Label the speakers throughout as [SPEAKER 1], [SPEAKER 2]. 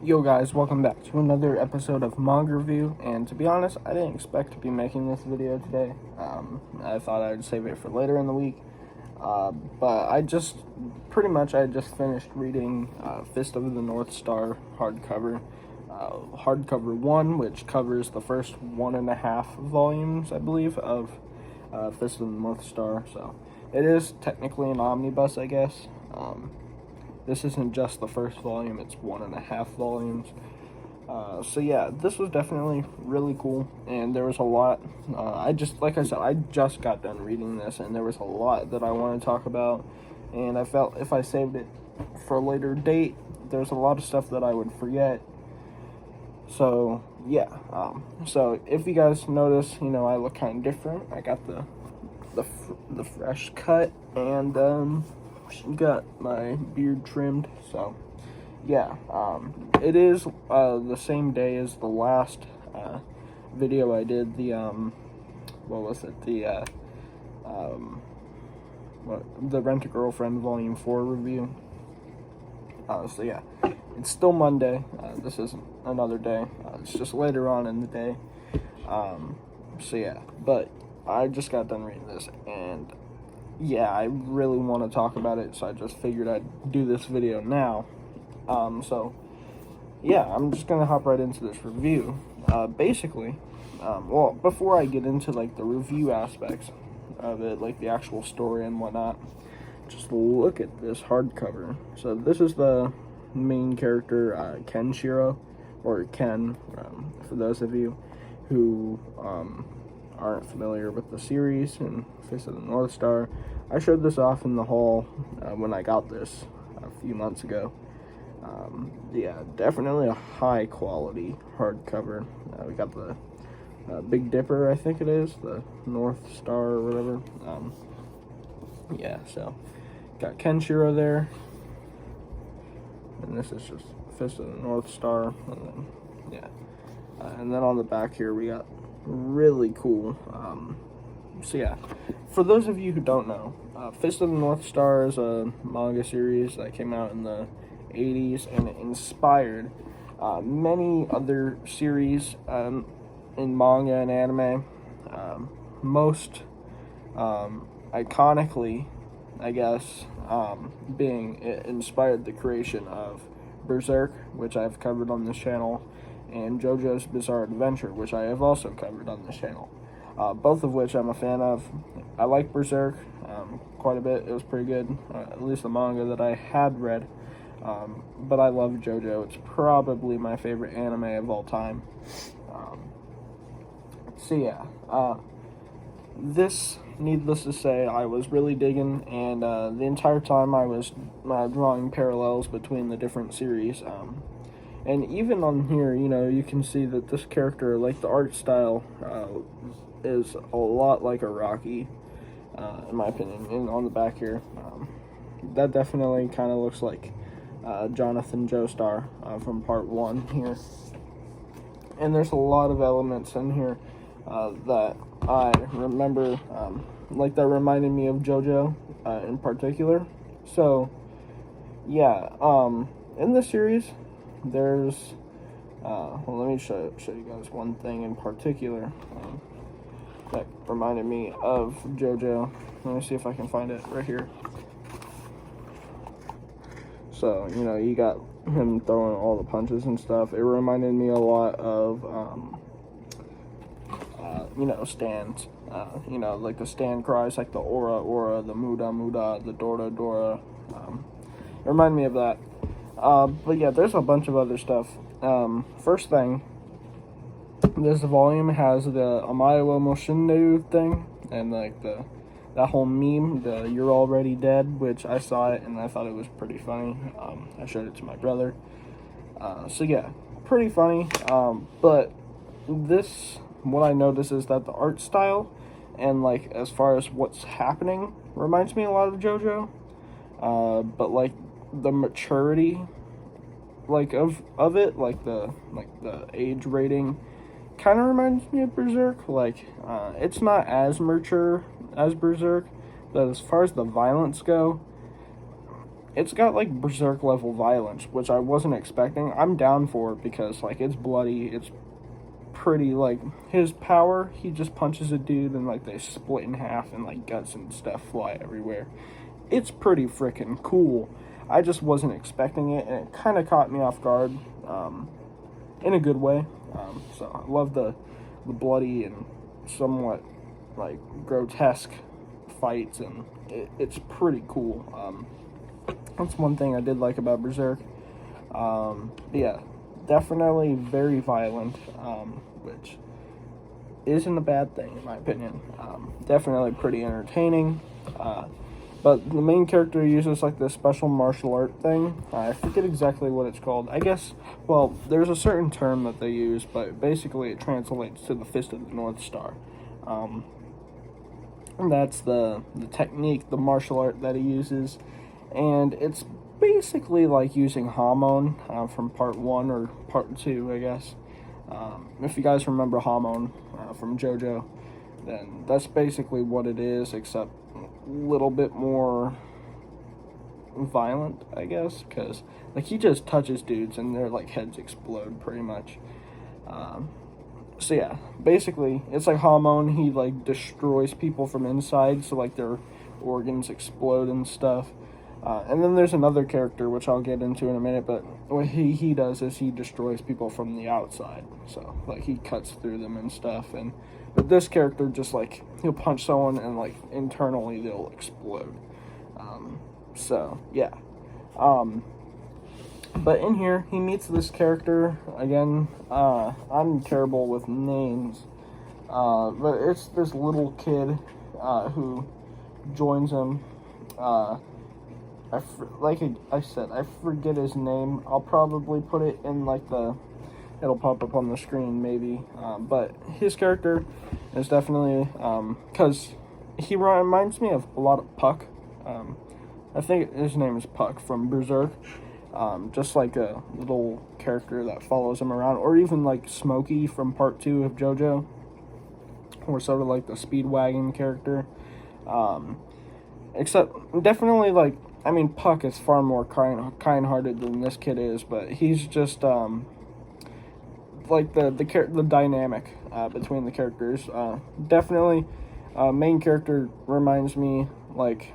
[SPEAKER 1] Yo guys, welcome back to another episode of Manga Review, and to be honest, I didn't expect to be making this video today. I thought I'd save it for later in the week, but I just finished reading Fist of the North Star hardcover, hardcover 1, which covers the first 1.5 volumes, I believe, of Fist of the North Star, so it is technically an omnibus, I guess. This isn't just the first volume, it's 1.5 volumes. So yeah, this was definitely really cool, and there was a lot. Like I said, I just got done reading this, and there was a lot that I want to talk about, and I felt if I saved it for a later date, there's a lot of stuff that I would forget. So yeah, so if you guys notice, I look kind of different. I got the fresh cut, and got my beard trimmed, so yeah, it is the same day as the last video I did, the the Rent-A-Girlfriend Volume 4 review. So yeah, it's still Monday. This isn't another day, it's just later on in the day. So yeah, but I just got done reading this, and yeah, I really want to talk about it, so I just figured I'd do this video now. So yeah, I'm just gonna hop right into this review. Basically, before I get into like the review aspects of it, like the actual story and whatnot, just look at this hardcover. So this is the main character, Kenshiro, or Ken, for those of you who aren't familiar with the series and Fist of the North Star. I showed this off in the haul when I got this a few months ago. Yeah, definitely a high quality hardcover. We got the Big Dipper, I think it is, the North Star or whatever. Yeah, so got Kenshiro there, and this is just Fist of the North Star, and then yeah, and then on the back here we got really cool. So yeah, for those of you who don't know, Fist of the North Star is a manga series that came out in the 80s, and it inspired many other series in manga and anime. Most iconically, I guess, it inspired the creation of Berserk, which I've covered on this channel, and JoJo's Bizarre Adventure, which I have also covered on this channel. Both of which I'm a fan of. I like Berserk quite a bit. It was pretty good, at least the manga that I had read. But I love JoJo. It's probably my favorite anime of all time. So yeah, this, needless to say, I was really digging, and the entire time I was drawing parallels between the different series. And even on here, you can see that this character, like the art style, is a lot like a Rocky, in my opinion. And on the back here, that definitely kind of looks like Jonathan Joestar from part 1 here. And there's a lot of elements in here that I remember, like that reminded me of JoJo in particular. So yeah, in this series, there's let me show you guys one thing in particular that reminded me of JoJo. Let me see if I can find it right here. So, you got him throwing all the punches and stuff. It reminded me a lot of, stands. Like the stand cries, like the Aura, Aura, the Muda, Muda, the Dora, Dora. It reminded me of that. But yeah, there's a bunch of other stuff. First thing, this volume has the Omae wa Moshinderu thing, and like that whole meme, the "You're Already Dead," which I saw it and I thought it was pretty funny. I showed it to my brother. So yeah, pretty funny. But what I noticed is that the art style and like as far as what's happening reminds me a lot of JoJo. But like the maturity, like of it, like the age rating, kind of reminds me of Berserk. Like, it's not as mature as Berserk, but as far as the violence go, it's got like Berserk level violence, which I wasn't expecting. I'm down for it because like it's bloody, it's pretty like his power. He just punches a dude and like they split in half and like guts and stuff fly everywhere. It's pretty freaking cool. I just wasn't expecting it, and it kind of caught me off guard, in a good way. So I love the bloody and somewhat like grotesque fights, and it's pretty cool. That's one thing I did like about Berserk. Yeah, definitely very violent, which isn't a bad thing in my opinion. Definitely pretty entertaining. But the main character uses like this special martial art thing. I forget exactly what it's called. I guess, well, there's a certain term that they use, but basically it translates to the Fist of the North Star. And that's the technique, the martial art that he uses. And it's basically like using Hamon from part 1 or part 2, I guess. If you guys remember Hamon from JoJo, then that's basically what it is, except a little bit more violent, I guess, because like he just touches dudes and their like heads explode pretty much. So yeah, basically it's like Hamon. He like destroys people from inside, so like their organs explode and stuff. And then there's another character which I'll get into in a minute, but what he does is he destroys people from the outside, so like he cuts through them and stuff. But this character just like he'll punch someone and like internally they'll explode. So yeah. But in here he meets this character again. I'm terrible with names, but it's this little kid who joins him. Like I said, I forget his name. I'll probably put it in like it'll pop up on the screen maybe. But his character is definitely, because he reminds me of a lot of Puck. I think his name is Puck from Berserk. Just like a little character that follows him around, or even like Smokey from part 2 of JoJo, or sort of like the Speedwagon character. Except definitely like, I mean, Puck is far more kind-hearted than this kid is, but he's just like the dynamic between the characters. Definitely, main character reminds me like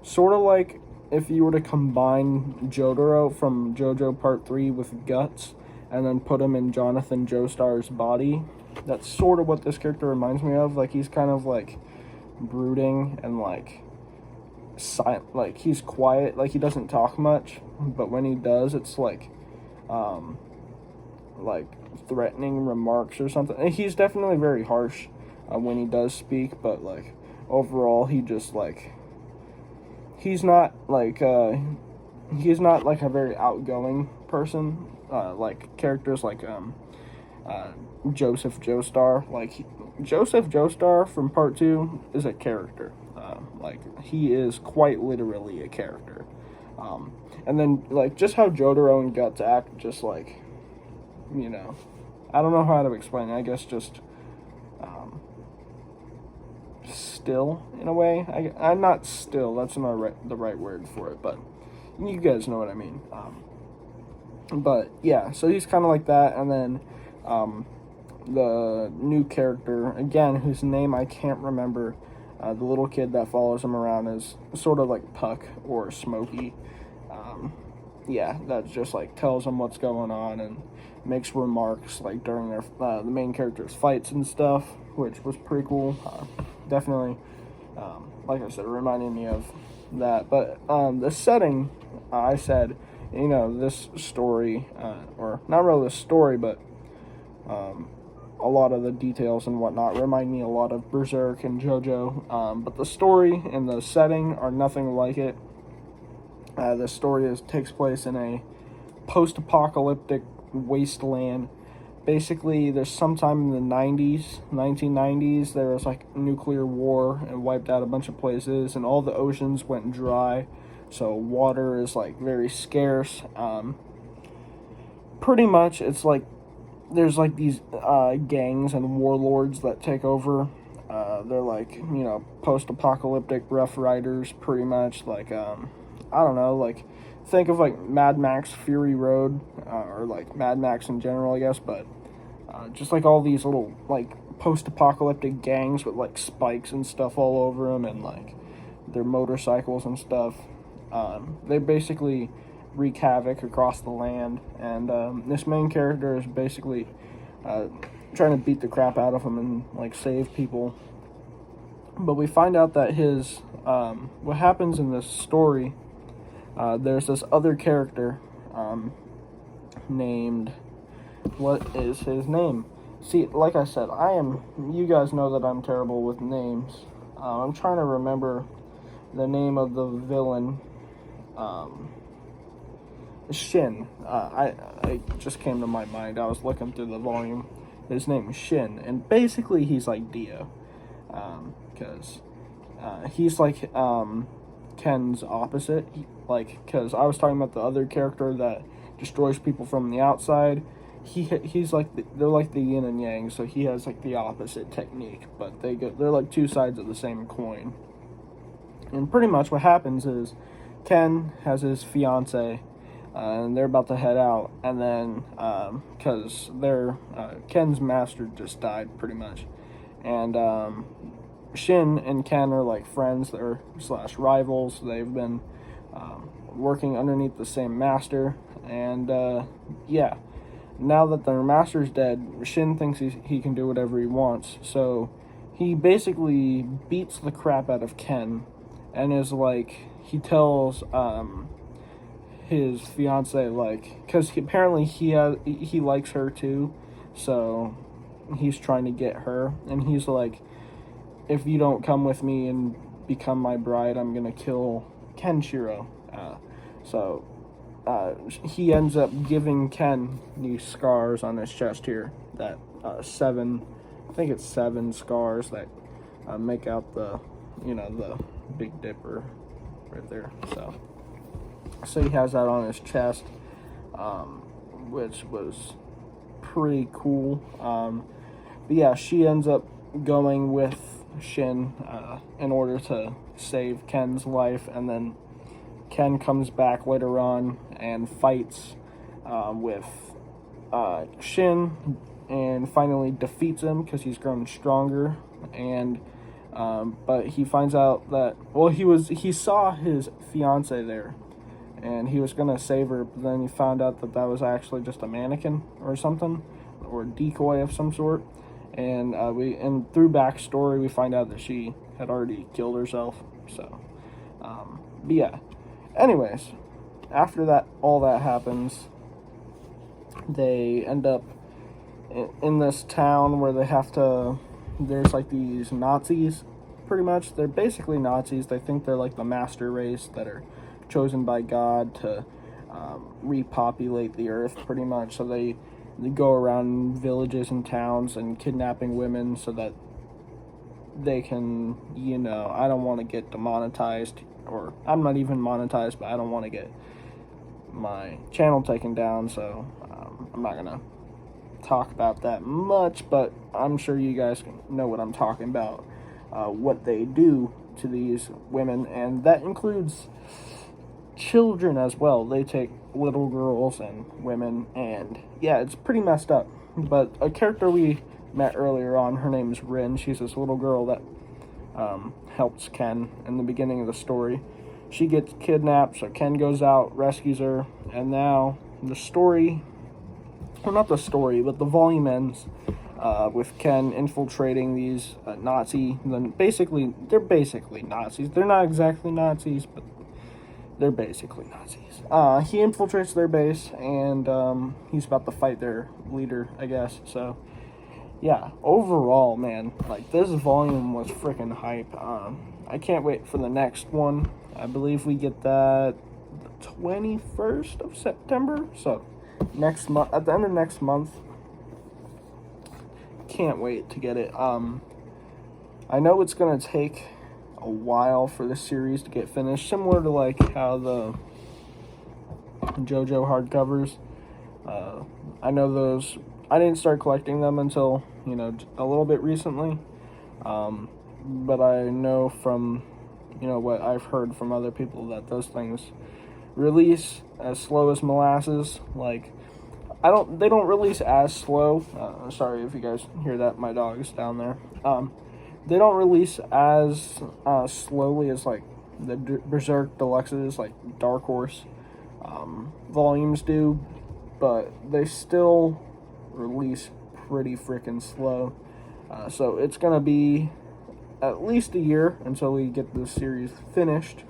[SPEAKER 1] sort of like if you were to combine Jotaro from JoJo Part 3 with Guts, and then put him in Jonathan Joestar's body. That's sort of what this character reminds me of. Like he's kind of like brooding and like silent, like he's quiet, like he doesn't talk much, but when he does it's like threatening remarks or something. And he's definitely very harsh when he does speak, but like overall he just like he's not like a very outgoing person, like characters like Joseph Joestar. Like Joseph Joestar from part 2 is a character. Like he is quite literally a character. And then like just how Jotaro and Guts act, just like, you know, I don't know how to explain it. I guess just still in a way. I'm not still. That's not the right word for it, but you guys know what I mean. But yeah, so he's kind of like that, and then the new character again, whose name I can't remember. The little kid that follows him around is sort of like Puck or Smokey. Yeah, that just like tells him what's going on and makes remarks like during their the main character's fights and stuff, which was pretty cool. Definitely, like I said, reminding me of that. But the setting, I said, you know, this story, or not really the story, but a lot of the details and whatnot remind me a lot of Berserk and JoJo, but the story and the setting are nothing like it. The story takes place in a post-apocalyptic wasteland. Basically, there's sometime in the 1990s, there was like a nuclear war and wiped out a bunch of places, and all the oceans went dry, so water is like very scarce. Pretty much, it's like there's like these gangs and warlords that take over. They're like, you know, post-apocalyptic Rough Riders, pretty much. Like I don't know, like, think of like Mad Max Fury Road, or like Mad Max in general, I guess, but just like all these little like post-apocalyptic gangs with like spikes and stuff all over them, and like their motorcycles and stuff. They basically wreak havoc across the land, and this main character is basically trying to beat the crap out of him and like save people. But we find out that his what happens in this story. There's this other character named, what is his name? See, like I said, you guys know that I'm terrible with names. I'm trying to remember the name of the villain. Shin. I just came to my mind. I was looking through the volume. His name is Shin, and basically he's like Dio, because he's like Ken's opposite. Because I was talking about the other character that destroys people from the outside. He's like they're like the yin and yang, so he has like the opposite technique, but they're like two sides of the same coin. And pretty much what happens is Ken has his fiance, and they're about to head out, and then because Ken's master just died pretty much, and Shin and Ken are like friends, they're slash rivals. They've been working underneath the same master, and yeah. Now that their master's dead, Shin thinks he can do whatever he wants. So he basically beats the crap out of Ken, and is like, he tells his fiance, like, because apparently he likes her too, so he's trying to get her, and he's like, if you don't come with me and become my bride, I'm gonna kill Kenshiro. He ends up giving Ken these scars on his chest here, that seven scars that make out the Big Dipper right there. So he has that on his chest, which was pretty cool. But yeah, she ends up going with Shin in order to save Ken's life, and then Ken comes back later on and fights with Shin, and finally defeats him because he's grown stronger. And but he finds out that, well, he saw his fiance there, and he was gonna save her, but then he found out that was actually just a mannequin or something, or a decoy of some sort. And through backstory we find out that she had already killed herself. So but yeah. Anyways, after that, all that happens, they end up in this town where there's like these Nazis, pretty much. They're basically Nazis. They think they're like the master race that are chosen by God to repopulate the earth, pretty much. So they go around villages and towns and kidnapping women so that they can, I don't want to get demonetized, or I'm not even monetized, but I don't want to get my channel taken down, so I'm not gonna talk about that much, but I'm sure you guys know what I'm talking about, what they do to these women, and that includes children as well. They take little girls and women, and yeah, it's pretty messed up. But a character we met earlier on, her name is Rin. She's this little girl that helps Ken in the beginning of the story. She gets kidnapped, so Ken goes out, rescues her, and now the story, well, not the story, but the volume ends with Ken infiltrating these they're basically Nazis. They're not exactly Nazis, but they're basically Nazis. He infiltrates their base, and he's about to fight their leader, I guess. So yeah, overall, man, like, this volume was freaking hype. I can't wait for the next one. I believe we get that the 21st of September, so next month, at the end of next month. Can't wait to get it. I know it's gonna take a while for this series to get finished, similar to like how the JoJo hardcovers. I know those. I didn't start collecting them until, a little bit recently. But I know from you know, what I've heard from other people, that those things release as slow as molasses. Like, they don't release as slow. Sorry if you guys hear that, my dog is down there. They don't release as slowly as like the Berserk Deluxes, like Dark Horse volumes do, but they still release pretty freaking slow. So it's gonna be at least a year until we get this series finished.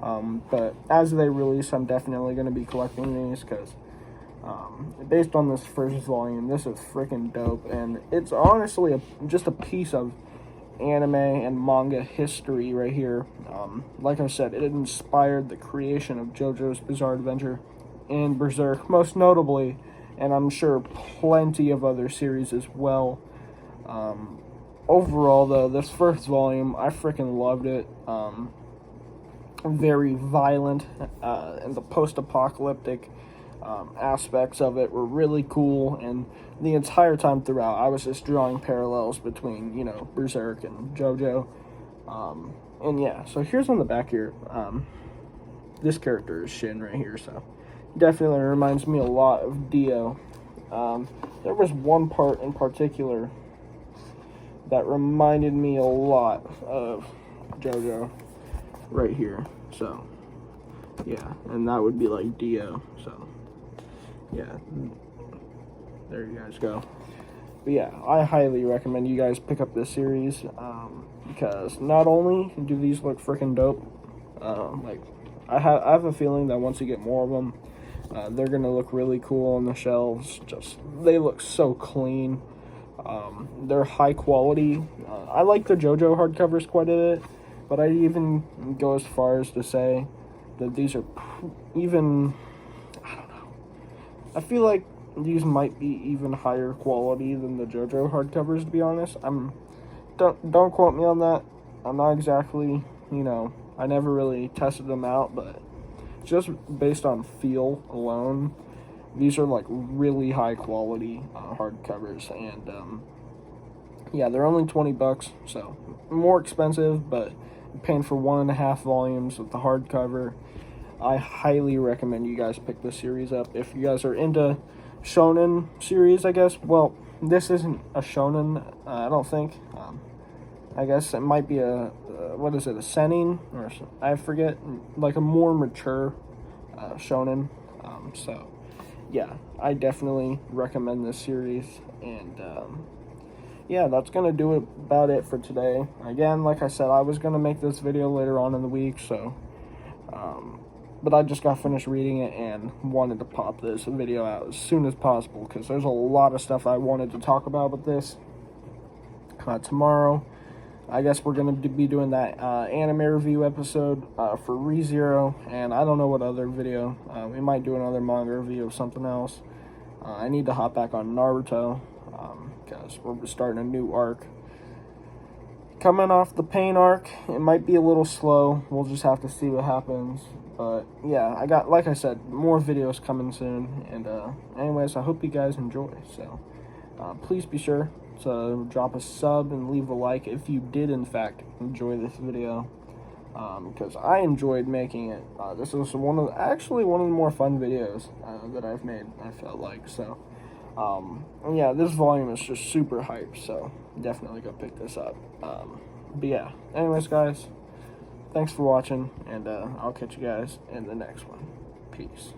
[SPEAKER 1] But as they release, I'm definitely gonna be collecting these because based on this first volume, this is freaking dope, and it's honestly just a piece of anime and manga history right here. Like I said, it inspired the creation of JoJo's Bizarre Adventure and Berserk, most notably, and I'm sure plenty of other series as well. Overall, though, this first volume, I freaking loved it. Very violent, and the post-apocalyptic aspects of it were really cool, and the entire time throughout I was just drawing parallels between, you know, Berserk and JoJo. And yeah, so here's on the back here, this character is Shin right here, so definitely reminds me a lot of Dio. There was one part in particular that reminded me a lot of JoJo right here, so yeah, and that would be like Dio, so yeah, there you guys go. But yeah, I highly recommend you guys pick up this series, because not only do these look freaking dope, like I have a feeling that once you get more of them, they're gonna look really cool on the shelves. Just, they look so clean. They're high quality. I like the JoJo hardcovers quite a bit, but I'd even go as far as to say that these are even, I don't know, I feel like these might be even higher quality than the JoJo hardcovers, to be honest. Don't quote me on that. I'm not exactly, you know, I never really tested them out, but just based on feel alone, these are like really high quality hardcovers, and yeah, they're only $20, so more expensive, but paying for 1.5 volumes with the hardcover. I highly recommend you guys pick this series up if you guys are into shonen series, I guess. Well, this isn't a shonen, I don't think. I guess it might be a what is it, a seinen, or I forget, like a more mature shonen. So yeah, I definitely recommend this series, and yeah, that's gonna do about it for today. Again, like I said, I was gonna make this video later on in the week, so but I just got finished reading it and wanted to pop this video out as soon as possible because there's a lot of stuff I wanted to talk about with this. Tomorrow, I guess we're going to be doing that anime review episode for ReZero, and I don't know what other video. We might do another manga review of something else. I need to hop back on Naruto because we're starting a new arc. Coming off the Pain arc, it might be a little slow. We'll just have to see what happens. But yeah, I got, like I said, more videos coming soon. And anyways, I hope you guys enjoy. So please be sure to drop a sub and leave a like if you did in fact enjoy this video, because I enjoyed making it. This was one of the more fun videos that I've made, I felt like. So yeah, this volume is just super hype, so definitely go pick this up. But yeah, anyways guys, thanks for watching, and I'll catch you guys in the next one. Peace.